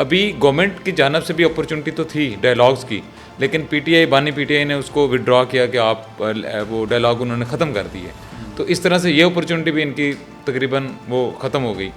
ابھی گورنمنٹ کی جانب سے بھی اپرچونٹی تو تھی ڈائلاگس کی، لیکن پی ٹی آئی بانی پی ٹی آئی نے اس کو ودڈرا کیا کہ آپ وہ ڈائلاگ انہوں نے ختم کر دیے. تو اس طرح سے یہ اپرچونٹی بھی ان کی تقریباً وہ ختم ہو گئی.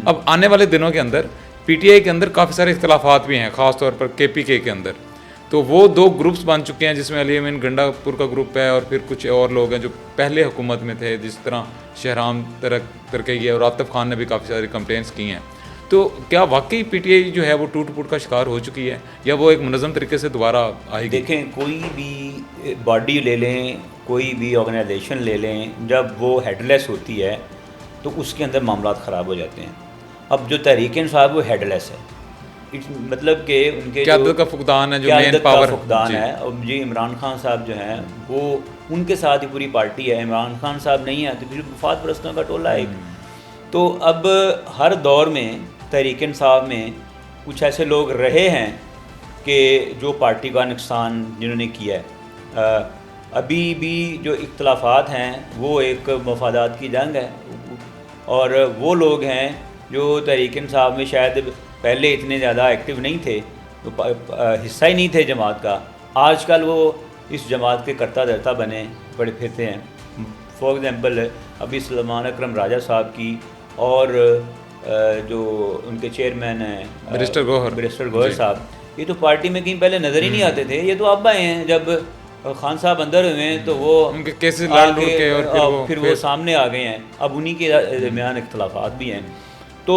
اب آنے والے دنوں کے اندر پی ٹی آئی کے اندر کافی سارے اختلافات بھی ہیں، خاص طور پر کے پی کے اندر. تو وہ 2 گروپس بن چکے ہیں، جس میں علی امین گنڈا پور کا گروپ ہے اور پھر کچھ اور لوگ ہیں جو پہلے حکومت میں تھے، جس طرح شہرام ترکی اور عاطف خان نے بھی کافی ساری کمپلینس کی ہیں. تو کیا واقعی پی ٹی آئی جو ہے وہ ٹوٹ پھوٹ کا شکار ہو چکی ہے یا وہ ایک منظم طریقے سے دوبارہ آئے گی؟ دیکھیں، کوئی بھی باڈی لے لیں، کوئی بھی آرگنائزیشن لے لیں، جب وہ ہیڈ لیس ہوتی ہے تو اس کے اندر معاملات خراب ہو جاتے ہیں. اب جو تحریک انصاف وہ ہیڈ لیس ہے، مطلب کہ ان کے قیادت کا فقدان ہے، جو مین پاور فقدان ہے. اب جی عمران خان صاحب جو ہیں وہ ان کے ساتھ ہی پوری پارٹی ہے. عمران خان صاحب نہیں ہے تو پھر مفاد پرستوں کا ٹولہ ہے. تو اب ہر دور میں تحریک انصاف میں کچھ ایسے لوگ رہے ہیں کہ جو پارٹی کا نقصان جنہوں نے کیا ہے. ابھی بھی جو اختلافات ہیں وہ ایک مفادات کی جنگ ہے، اور وہ لوگ ہیں جو تحریک انصاف میں شاید پہلے اتنے زیادہ ایکٹیو نہیں تھے، حصہ ہی نہیں تھے جماعت کا. آج کل وہ اس جماعت کے کرتا دھرتا بنے پڑے پھرتے ہیں. فار ایگزامپل ابھی سلمان اکرم راجہ صاحب کی اور جو ان کے چیئرمین ہیں برسٹر گوہر صاحب، یہ تو پارٹی میں کہیں پہلے نظر ہی نہیں آتے تھے. یہ تو اب آئے ہیں. جب خان صاحب اندر ہوئے ہیں تو وہ ان کے کیسز لڑ کے اور پھر وہ سامنے آ گئے ہیں. اب انہی کے درمیان اختلافات بھی ہیں. تو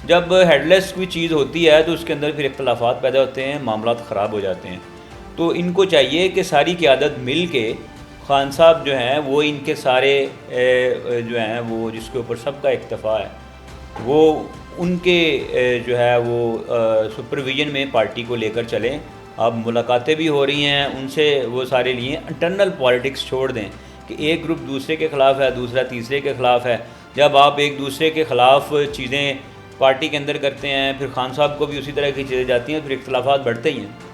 جب ہیڈ لیس کوئی چیز ہوتی ہے تو اس کے اندر پھر اختلافات پیدا ہوتے ہیں، معاملات خراب ہو جاتے ہیں. تو ان کو چاہیے کہ ساری قیادت مل کے، خان صاحب جو ہیں وہ ان کے سارے جو ہیں وہ جس کے اوپر سب کا اکتفا ہے، وہ ان کے جو ہے وہ سپرویژن میں پارٹی کو لے کر چلیں. اب ملاقاتیں بھی ہو رہی ہیں ان سے، وہ سارے لیے انٹرنل پالیٹکس چھوڑ دیں کہ ایک گروپ دوسرے کے خلاف ہے، دوسرا تیسرے کے خلاف ہے. جب آپ ایک دوسرے کے خلاف چیزیں پارٹی کے اندر کرتے ہیں، پھر خان صاحب کو بھی اسی طرح کی چیزیں جاتی ہیں، پھر اختلافات بڑھتے ہی ہیں.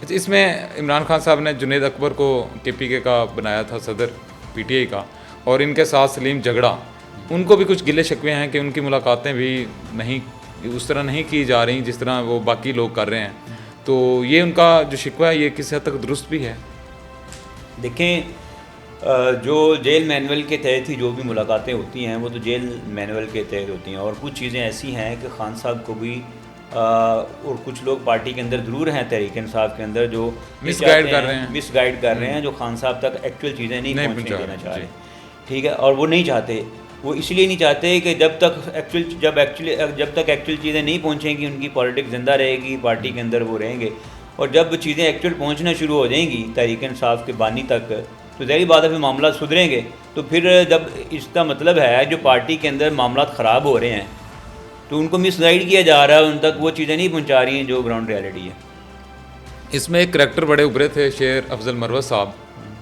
اس میں عمران خان صاحب نے جنید اکبر کو کے پی کے کا بنایا تھا صدر پی ٹی آئی کا، اور ان کے ساتھ سلیم جھگڑا، ان کو بھی کچھ گلے شکوے ہیں کہ ان کی ملاقاتیں بھی نہیں اس طرح نہیں کی جا رہی جس طرح وہ باقی لوگ کر رہے ہیں. تو یہ ان کا جو شکوہ ہے یہ کسی حد تک درست بھی ہے؟ دیکھیں، جو جیل مینول کے تحت ہی جو بھی ملاقاتیں ہوتی ہیں وہ تو جیل مینول کے تحت ہوتی ہیں، اور کچھ چیزیں ایسی ہیں کہ خان صاحب کو بھی اور کچھ لوگ پارٹی کے اندر ضرور ہیں تحریک انصاف کے اندر جو مس گائیڈ کر رہے ہیں جو خان صاحب تک ایکچوئل چیزیں نہیں پہنچنے دینا چاہ رہے. جی. ٹھیک ہے، اور وہ نہیں چاہتے، وہ اس لیے نہیں چاہتے کہ جب تک ایکچوئل چیزیں نہیں پہنچیں گی ان کی پالیٹکس زندہ رہے گی، پارٹی کے اندر وہ رہیں گے. اور جب چیزیں ایکچوئل پہنچنا شروع ہو جائیں گی تحریک انصاف کے بانی تک، تو ظاہری بات ہے پھر معاملات سدھریں گے. تو پھر جب اس کا مطلب ہے جو پارٹی کے اندر معاملات خراب ہو رہے ہیں تو ان کو مس گائیڈ کیا جا رہا ہے، ان تک وہ چیزیں نہیں پہنچا رہی ہیں جو گراؤنڈ ریالٹی ہے. اس میں ایک کریکٹر بڑے ابھرے تھے شیر افضل مروت صاحب.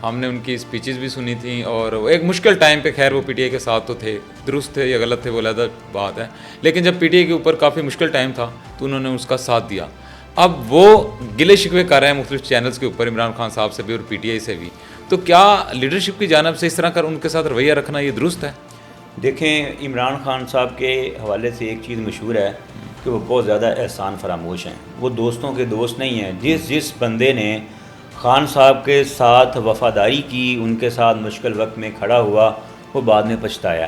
ہم نے ان کی اسپیچز بھی سنی تھیں، اور ایک مشکل ٹائم پہ خیر وہ پی ٹی آئی کے ساتھ تو تھے، درست تھے یا غلط تھے وہ علیحدہ بات ہے، لیکن جب پی ٹی آئی کے اوپر کافی مشکل ٹائم تھا تو انہوں نے اس کا ساتھ دیا. اب وہ گلے شکوے کر رہے ہیں مختلف چینلز کے اوپر عمران خان صاحب سے بھی اور پی ٹی آئی سے بھی. تو کیا لیڈرشپ کی جانب سے اس طرح کر ان کے ساتھ رویہ رکھنا یہ درست ہے؟ دیکھیں، عمران خان صاحب کے حوالے سے ایک چیز مشہور ہے کہ وہ بہت زیادہ احسان فراموش ہیں. وہ دوستوں کے دوست نہیں ہیں. جس بندے نے خان صاحب کے ساتھ وفاداری کی، ان کے ساتھ مشکل وقت میں کھڑا ہوا، وہ بعد میں پچھتایا.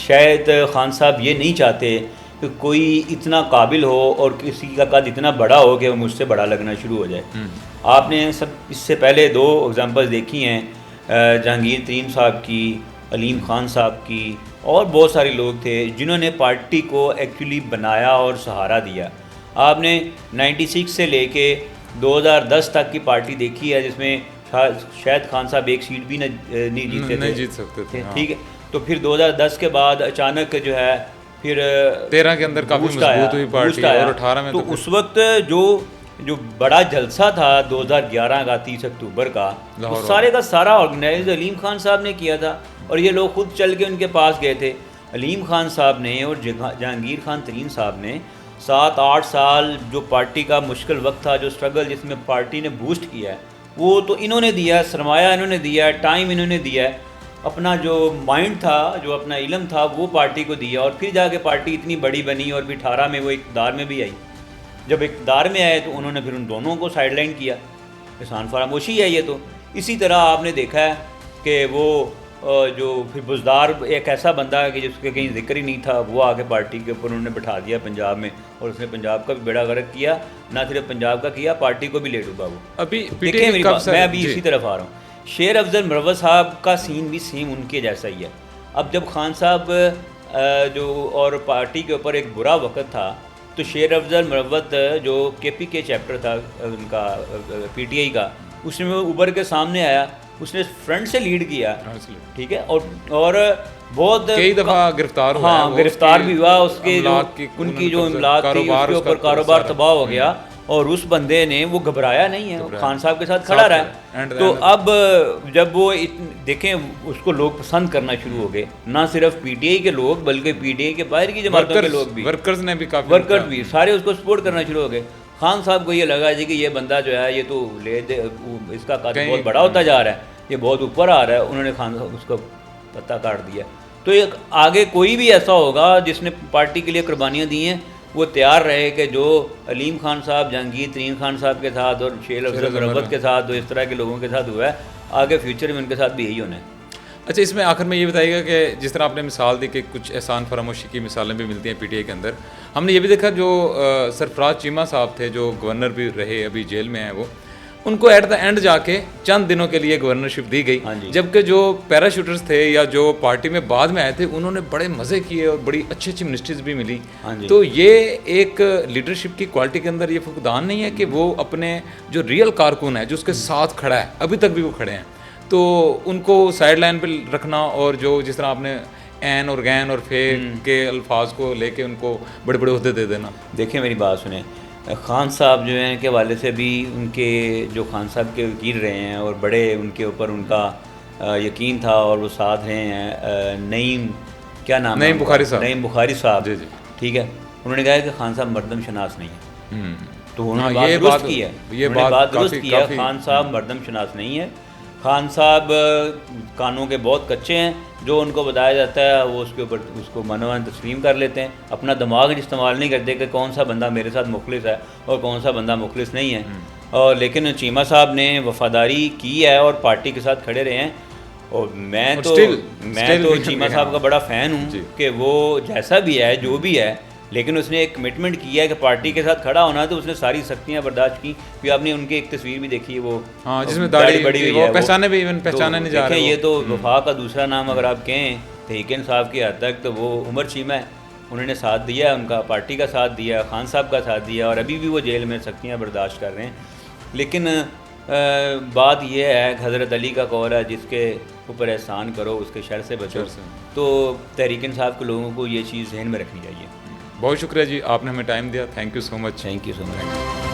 شاید خان صاحب یہ نہیں چاہتے کہ کوئی اتنا قابل ہو اور کسی کا قد اتنا بڑا ہو کہ وہ مجھ سے بڑا لگنا شروع ہو جائے. آپ نے اس سے پہلے 2 اگزامپلز دیکھی ہیں، جہانگیر ترین صاحب کی، علیم خان صاحب کی، اور بہت سارے لوگ تھے جنہوں نے پارٹی کو ایکچولی بنایا اور سہارا دیا. آپ نے 96 سے لے کے 2010 تک کی پارٹی دیکھی ہے جس میں شاید خان صاحب ایک سیٹ بھی نہیں جیت سکتے تھے. ٹھیک ہے، تو پھر 2010 کے بعد اچانک جو ہے پھر 13 کے اندر کافی مضبوط ہوئی پارٹی، اور 18 میں تو اس وقت جو بڑا جلسہ تھا 2011 کا 30 اکتوبر کا، سارے کا سارا آرگنائز علیم خان صاحب نے کیا تھا، اور یہ لوگ خود چل کے ان کے پاس گئے تھے. علیم خان صاحب نے اور جہانگیر خان ترین صاحب نے 7-8 سال جو پارٹی کا مشکل وقت تھا، جو سٹرگل جس میں پارٹی نے بوسٹ کیا ہے، وہ تو انہوں نے دیا ہے، سرمایہ انہوں نے دیا ہے، ٹائم انہوں نے دیا ہے. اپنا جو مائنڈ تھا, جو اپنا علم تھا, وہ پارٹی کو دیا, اور پھر جا کے پارٹی اتنی بڑی بنی, اور پھر 18 میں وہ اقتدار میں بھی آئی. جب اقتدار میں آئے تو انہوں نے پھر ان دونوں کو سائڈ لائن کیا. احسان فراموشی ہے یہ. تو اسی طرح آپ نے دیکھا ہے کہ وہ جو پھر بزدار ایک ایسا بندہ ہے کہ جس کے کہیں ذکر ہی نہیں تھا, وہ آ کے پارٹی کے اوپر انہوں نے بٹھا دیا پنجاب میں, اور اس نے پنجاب کا بھی بیڑا غرق کیا. نہ صرف پنجاب کا کیا, پارٹی کو بھی لے ڈوبا وہ. ابھی دیکھیں میری بات, میں ابھی اسی طرف آ رہا ہوں. شیر افضل مروت صاحب کا سین بھی سیم ان کے جیسا ہی ہے. اب جب خان صاحب جو اور پارٹی کے اوپر ایک برا وقت تھا, تو شیر افضل مروت جو کے پی کے چیپٹر تھا ان کا پی ٹی آئی کا, اس میں ابھر کے سامنے آیا, اس نے فرنٹ سے لیڈ کیا, ٹھیک ہے, اور بہت کئی دفعہ گرفتار ہوا, ہاں گرفتار بھی ہوا. اس کے جو ان کی جو املاک تھی اس کے اوپر کاروبار تباہ ہو گیا, اور اس بندے نے وہ گھبرایا نہیں ہے, خان صاحب کے ساتھ کھڑا رہا. تو اب جب وہ دیکھیں اس کو لوگ پسند کرنا شروع ہو گئے, نہ صرف پی ٹی آئی کے لوگ بلکہ پی ٹی آئی کے باہر کی جماعتوں کے لوگ بھی, ورکرز نے بھی کافی, ورکر بھی سارے اس کو سپورٹ کرنا شروع ہو گئے. خان صاحب کو یہ لگا جی کہ یہ بندہ جو ہے یہ تو لے دے, اس کا قد بہت بڑا ہوتا جا رہا ہے, یہ بہت اوپر آ رہا ہے. انہوں نے خان صاحب اس کو پتہ کاٹ دیا. تو آگے کوئی بھی ایسا ہوگا جس نے پارٹی کے لیے قربانیاں دی ہیں, وہ تیار رہے کہ جو علیم خان صاحب, جہانگیر ترین خان صاحب کے ساتھ, اور شیر افضل مروت کے ساتھ, جو اس طرح کے لوگوں کے ساتھ ہوا ہے, آگے فیوچر میں ان کے ساتھ بھی یہی ہونا ہے. اچھا, اس میں آخر میں یہ بتائیے گا کہ جس طرح آپ نے مثال دی کہ کچھ احسان فراموشی کی مثالیں بھی ملتی ہیں پی ٹی آئی کے اندر, ہم نے یہ بھی دیکھا جو سرفراز چیمہ صاحب تھے جو گورنر بھی رہے, ابھی جیل میں ہیں وہ, ان کو ایٹ دا اینڈ جا کے چند دنوں کے لیے گورنرشپ دی گئی, جبکہ جو پیراشوٹرز تھے یا جو پارٹی میں بعد میں آئے تھے انہوں نے بڑے مزے کیے اور بڑی اچھی اچھی منسٹریز بھی ملی. تو یہ ایک لیڈرشپ کی کوالٹی کے اندر یہ فقدان نہیں ہے کہ وہ اپنے جو ریئل کارکن ہے, جو اس کے ساتھ کھڑا ہے, ابھی تک بھی وہ کھڑے ہیں, تو ان کو سائڈ لائن پہ رکھنا, اور جو جس طرح آپ نے این اور غین اور فے کے الفاظ کو لے کے ان کو بڑے بڑے عہدے دے دینا. دیکھیں میری بات سنیں, خان صاحب جو ہیں کے حوالے سے بھی ان کے جو خان صاحب کے وکیل رہے ہیں اور بڑے ان کے اوپر ان کا یقین تھا, اور وہ ساتھ رہے ہیں, نعیم کیا نام, نعیم بخاری صاحب, نعیم بخاری صاحب, جی جی, ٹھیک ہے. انہوں نے کہا کہ خان صاحب مردم شناس نہیں ہے, تو انہوں نے یہ بات درست کی ہے, یہ بات درست کی ہے. خان صاحب مردم شناس نہیں ہے. خان صاحب کانوں کے بہت کچے ہیں, جو ان کو بتایا جاتا ہے وہ اس کے اوپر اس کو منوان تسلیم کر لیتے ہیں, اپنا دماغ استعمال نہیں کرتے کہ کون سا بندہ میرے ساتھ مخلص ہے اور کون سا بندہ مخلص نہیں ہے. اور لیکن چیمہ صاحب نے وفاداری کی ہے اور پارٹی کے ساتھ کھڑے رہے ہیں, اور میں تو چیمہ صاحب کا بڑا فین ہوں کہ وہ جیسا بھی ہے جو بھی ہے, لیکن اس نے ایک کمٹمنٹ کیا ہے کہ پارٹی کے ساتھ کھڑا ہونا, تو اس نے ساری سختیاں برداشت کی. پھر آپ نے ان کی ایک تصویر بھی دیکھی ہے, وہ جس میں داڑھی بڑی ہوئی ہے, پہچانے بھی ایون پہچانے نہیں جا رہے. یہ تو وفا کا دوسرا نام اگر آپ کہیں تحریک انصاف کی حد تک, تو وہ عمر چیمہ ہے. انہوں نے ساتھ دیا ہے ان کا, پارٹی کا ساتھ دیا, خان صاحب کا ساتھ دیا, اور ابھی بھی وہ جیل میں سختیاں برداشت کر رہے ہیں. لیکن بات یہ ہے, حضرت علی کا قول ہے, جس کے اوپر احسان کرو اس کے شر سے بچو. تو تحریک انصاف کے لوگوں کو یہ چیز ذہن میں رکھنی چاہیے. بہت شکریہ جی, آپ نے ہمیں ٹائم دیا. Thank you so much. Thank you so much.